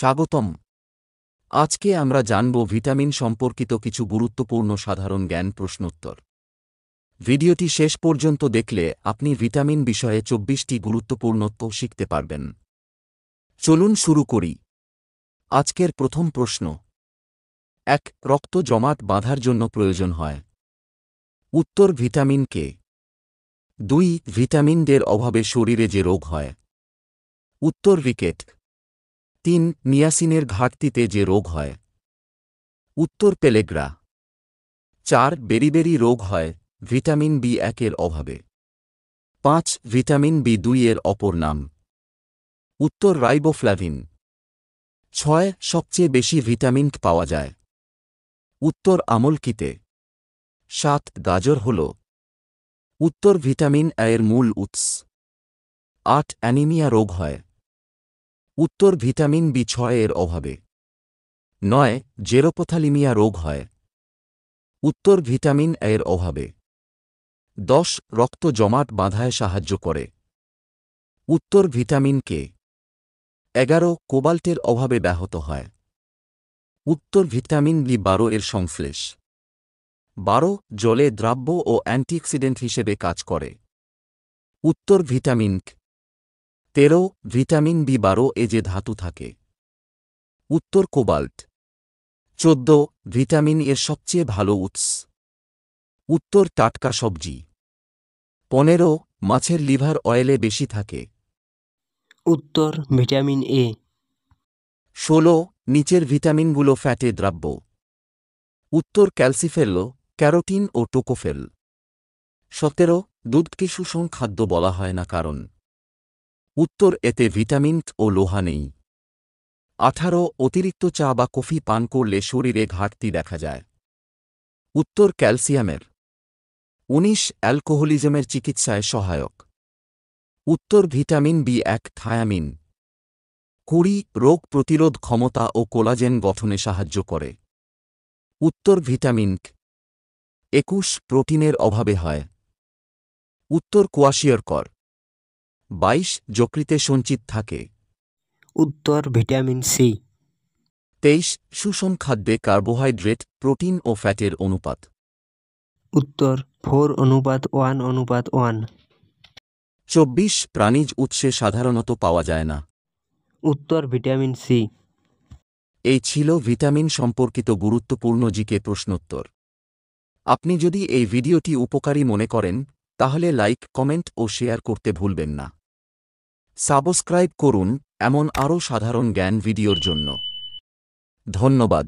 স্বাগতম। আজকে আমরা জানব ভিটামিন সম্পর্কিত কিছু গুরুত্বপূর্ণ সাধারণ জ্ঞান প্রশ্নোত্তর। ভিডিওটি শেষ পর্যন্ত দেখলে আপনি ভিটামিন বিষয়ে 24টি গুরুত্বপূর্ণ তথ্য শিখতে পারবেন। চলুন শুরু করি। আজকের প্রথম প্রশ্ন। ১. রক্ত জমাট বাঁধার জন্য প্রয়োজন হয়। উত্তর ভিটামিন কে। ২. ভিটামিন ডের অভাবে শরীরে যে রোগ হয়। উত্তর রিকেট। ৩. নিয়াসিনের ঘাটতিতে যে রোগ হয়। উত্তর পেলেগ্রা। ৪. বেরিবেরি রোগ হয় ভিটামিন বি1 এর অভাবে। ৫. ভিটামিন বি2 এর অপর নাম। উত্তর রাইবোফ্লাভিন। ৬. সবচেয়ে বেশি ভিটামিন পাওয়া যায়। উত্তর আমলকিতে। ৭. গাজর হল। উত্তর ভিটামিন এ এর মূল উৎস। ৮. অ্যানিমিয়া রোগ হয়। উত্তর ভিটামিন বি6 এর অভাবে। ৯. জেরোপথ্যালিমিয়া রোগ হয়। উত্তর ভিটামিন এর অভাবে। ১০. রক্ত জমাট বাঁধায় সাহায্য করে। উত্তর ভিটামিন কে। ১১. কোবাল্টের অভাবে ব্যাহত হয়। উত্তর ভিটামিন বি12 এর সংশ্লেষ। ১২. জলে দ্রাব্য ও অ্যান্টিঅক্সিডেন্ট হিসেবে কাজ করে। উত্তর ভিটামিন ক। ১৩. ভিটামিন বি12 এ যে ধাতু থাকে। উত্তর কোবাল্ট। ১৪. ভিটামিন এর সবচেয়ে ভালো উৎস। উত্তর টাটকা সবজি। ১৫. মাছের লিভার অয়েলে বেশি থাকে। উত্তর ভিটামিন এ। ১৬. নিচের ভিটামিনগুলো ফ্যাটে দ্রাব্য। উত্তর ক্যালসিফেল, ক্যারোটিন ও টোকোফেল। ১৭. দুধকে সুষম খাদ্য বলা হয় না কারণ। উত্তর এতে ভিটামিন ও লোহা নেই। ১৮. অতিরিক্ত চা বা কফি পান করলে শরীরে ঘাটতি দেখা যায়। উত্তর ক্যালসিয়ামের। ১৯. অ্যালকোহলিজমের চিকিৎসায় সহায়ক। উত্তর ভিটামিন বি1 থায়ামিন। ২০. রোগ প্রতিরোধ ক্ষমতা ও কোলাজেন গঠনে সাহায্য করে। উত্তর ভিটামিন ক। ২১. প্রোটিনের অভাবে হয়। উত্তর কোয়াশিয়রকর। ২২. যকৃতে সঞ্চিত থাকে। উত্তর ভিটামিন সি। ২৩. সুষম খাদ্যে কার্বোহাইড্রেট, প্রোটিন ও ফ্যাটের অনুপাত। উত্তর 4:1:1। ২৪. প্রাণীজ উৎসে সাধারণত পাওয়া যায় না। উত্তর ভিটামিন সি। এই ছিল ভিটামিন সম্পর্কিত গুরুত্বপূর্ণ জিকে প্রশ্নোত্তর। আপনি যদি এই ভিডিওটি উপকারী মনে করেন তাহলে লাইক, কমেন্ট ও শেয়ার করতে ভুলবেন না। সাবস্ক্রাইব করুন এমন আরও সাধারণ জ্ঞান ভিডিওর জন্য। ধন্যবাদ।